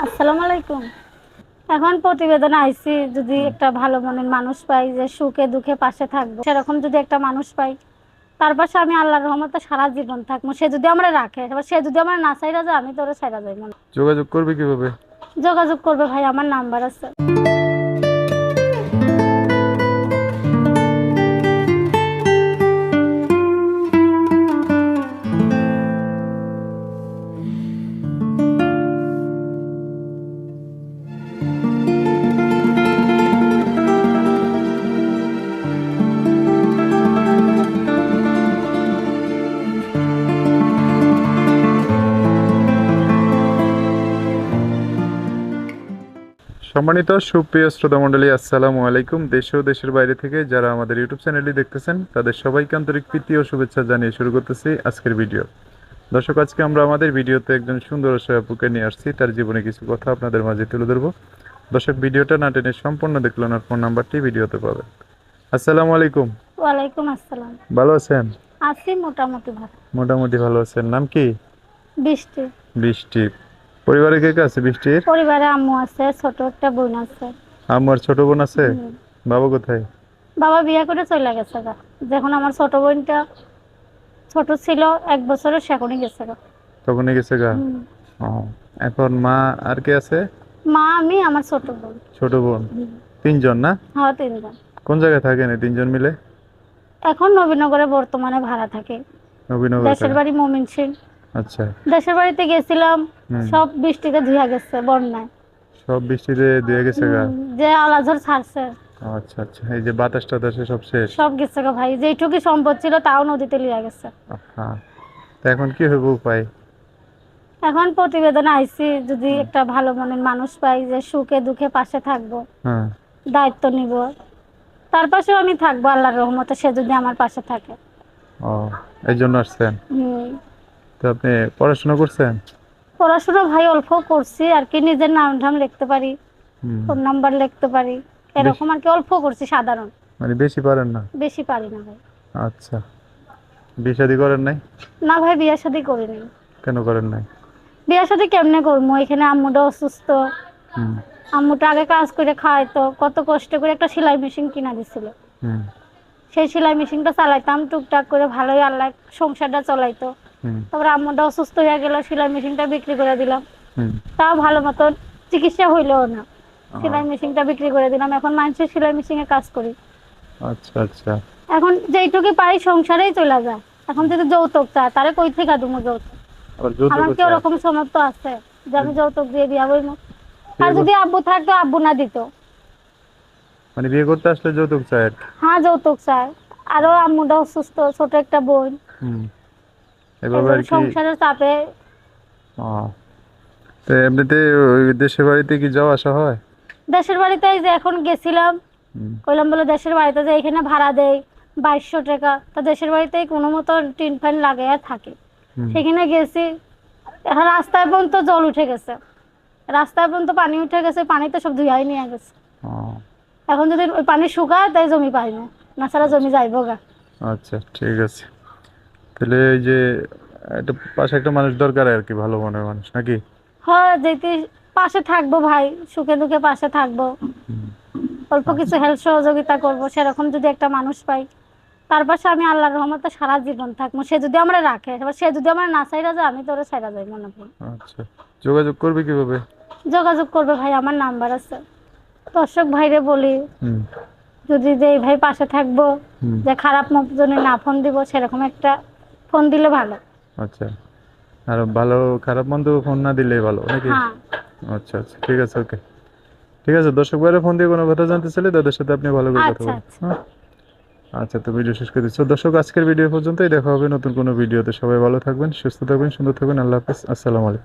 আসসালামু আলাইকুম। এখন প্রতিবেদন আইছি, যদি হুম। একটা ভালো মনের মানুষ পাই যে সুখে দুঃখে পাশে থাকবো, সেরকম যদি একটা মানুষ পাই, তার পাশে আমি আল্লাহর রহমতে সারা জীবন থাকবো। সে যদি আমরা রাখে, এবার সে যদি আমরা না চাইরা যায়, আমি তো ওরা চাইরা যাইবো না। যোগাযোগ করবে কিভাবে? যোগাযোগ করবে ভাই, আমার নাম্বার আছে। সম্মানিত সুপ্রিয় শ্রোতা মণ্ডলী, আসসালামু আলাইকুম। দেশ ও দেশের বাইরে থেকে যারা আমাদের ইউটিউব চ্যানেলটি দেখতেছেন, তাদের সবাইকে আন্তরিক প্রীতি ও শুভেচ্ছা জানিয়ে শুরু করতেছি আজকের ভিডিও। দর্শক, আজকে আমরা আমাদের ভিডিওতে একজন সুন্দর অসহায় আপুকে নিয়ে আসছি। তার জীবনে কিছু কথা আপনাদের মাঝে তুলে ধরবো। দর্শক, ভিডিওটা না টেনে সম্পূর্ণ দেখলে ওনার ফোন নাম্বারটি ভিডিওতে পাবেন। আসসালামু আলাইকুম। ওয়ালাইকুম আসসালাম। ভালো আছেন? আছি মোটামুটি ভালো। মোটামুটি ভালো আছেন। নাম কি? বৃষ্টি। বৃষ্টি। পরিবারে কে কে আছে বৃষ্টির? পরিবারে আম্মু আছে, ছোট একটা বোন আছে। আমার ছোট বোন আছে। হুম। বাবা কোথায়? বাবা বিয়ে করে চলে গেছে গা। যখন আমার ছোট বোনটা ছোট ছিল, 1 বছরের, সেখনই গেছে গা। তখনই গেছে গা। হুম। ও, এখন মা আর কে আছে? মা, আমি, আমার ছোট বোন। ছোট বোন। হুম। তিনজন না? হ্যাঁ, 3 জন। কোন জায়গায় থাকেন এই তিনজন মিলে? এখন নবীনগরে বর্তমানে ভাড়া থাকে। নবীনগরে দেশের থাকেন। বাড়ি ময়মনসিংহ। আচ্ছা। দেশের বাড়িতে গেছিলাম, হুম। সব বৃষ্টিতে ধুয়া গেছে, বন্যায়। সব বৃষ্টিতে দিয়ে গেছে গা। যে আলাঝড় ছাড়ছে, আচ্ছা আচ্ছা, এই যে বাতাস টাতাসে সব শেষ। সব গেছে গো ভাই। যেটুকু সম্পদ ছিল তাও নদীতে লিয়া গেছে। হ্যাঁ। তা এখন কি হবে উপায়? এখন প্রতিবেদন আইছি, যদি একটা ভালো মনের মানুষ পাই যে সুখে দুঃখে পাশে থাকবো, হ্যাঁ। দায়িত্ব নিব, তার পাশেও আমি থাকবো আল্লাহর রহমতে, সে যদি আমার পাশে থাকে। ও, এই জন্য আসছেন? হম। তো আপনি পড়াশোনা করছেন? পড়াশোনা ভাই অল্প করছি আর কি, নিজের নাম ধাম লিখতে পারি, হুম। ফোন নাম্বার লিখতে পারি, বেশ, এরকম আর কি, অল্প করছি, সাধারণ। মানে বেশি পারেন না? বেশি পারি না ভাই। আচ্ছা। বিয়ে শাদী করেন নাই? না ভাই, বিয়ে শাদী করিনি। কেন করেন নাই? বিয়ে শাদী কেমনে করবো, এখানে আম্মুটা অসুস্থ। হুম। আম্মুটা আগে কাজ করে খাওয়াইতো, কত কষ্ট করে একটা সেলাই মেশিন কিনা দিছিল। হুম। সেই সেলাই মেশিনটা চালাইতাম টুকটাক করে, ভালোই আল্লাহ সংসারটা চলাইতো। হুম। তারপর আম্মুটা অসুস্থ হয়ে গেল, সেলাই মেশিনটা বিক্রি করে দিলাম। হুম। তাও ভালো মতন চিকিৎসা হইলো না, ও, সেলাই মেশিনটা বিক্রি করে দিলাম। এখন মানুষের সেলাই মেশিনে কাজ করি। আচ্ছা আচ্ছা। এখন যেইটুকু পাই সংসারেই চলে যায়। এখন যদি যৌতুক চায়, তারে কই থেকে দেবো যৌতুক? আবার যৌতুক আমার কি চায়? ওরকম সামর্থ্য আছে যে আমি যৌতুক দিয়ে বিয়া বইবো? আর বিয়ে যদি আব্বু থাকতো, আব্বু না দিত। মানে বিয়ে করতে আসলে যৌতুক চায় আর কি। হ্যাঁ, যৌতুক চায়। আরো আম্মুটা অসুস্থ, ছোট একটা বোন। হুম। এই এভাবে আর জন্য কি। সংসারের চাপে। ও, তো এমনিতে ওই দেশের বাড়িতে কি যাওয়া আসা হয়? দেশের বাড়িতে এই যে এখন গেছিলাম, হুম। কইলাম বলে দেশের বাড়িতে যে এখানে ভাড়া দেয় 2200 টাকা, তো দেশের বাড়িতে কোনো মতো টিন ফ্যান লাগাইয়া থাকে। হুম। সেখানে গেছি, এখন রাস্তায় পর্যন্ত জল উঠে গেছে, রাস্তায় পর্যন্ত পানি উঠে গেছে, পানি তো সব ধুয়াই নিয়ে গেছে। ও, এখন যদি ওই পানি শুকায়, তাই জমি পাইবো, না ছাড়া জমি যাইবো গা। আচ্ছা ঠিক আছে। তাহলে এই যে একটা পাশে একটা মানুষ দরকার আর কি, ভালো মনের মানুষ নাকি? হ্যাঁ, যেতে পাশে থাকবো ভাই, সুখে দুঃখে পাশে থাকবো, হুম। অল্প কিছু হেল্প সহযোগিতা করব, সেরকম যদি একটা মানুষ পাই, তার পাশে আমি আল্লাহর রহমতে সারা জীবন থাকবো। সে যদি আমরা রাখে, এবার সে যদি আমরা না চাইরা যায়, আমি তো ওরা চাইরা যাই মনে করি। আচ্ছা। যোগাযোগ করবে কিভাবে? যোগাযোগ করবে ভাই, আমার নাম্বার আছে। দর্শক ভাইরে বলি, হুম। যদি যে এই ভাই পাশে থাকবো, হুম। যে খারাপ মুখ জন্য না ফোন দিব, সেরকম একটা ফোন দিলে ভালো। আচ্ছা। আর ভালো খারাপ মন্দ ফোন না দিলেই ভালো নাকি? হ্যাঁ। আচ্ছা আচ্ছা, ঠিক আছে, ওকে। ঠিক আছে, দর্শক ভাইরা ফোন দিয়ে কোনো কথা জানতে চাইলে তাদের সাথে আপনি ভালো করে কথা আচ্ছা বলুন, আচ্ছা। হ্যাঁ? আচ্ছা, তো ভিডিও শেষ করে দিচ্ছি। তো দর্শক, আজকের ভিডিও পর্যন্তই। দেখা হবে নতুন কোনো ভিডিওতে। সবাই ভালো থাকবেন, সুস্থ থাকবেন, সুন্দর থাকবেন। আল্লাহ হাফেজ। আসসালামু আলাইকুম।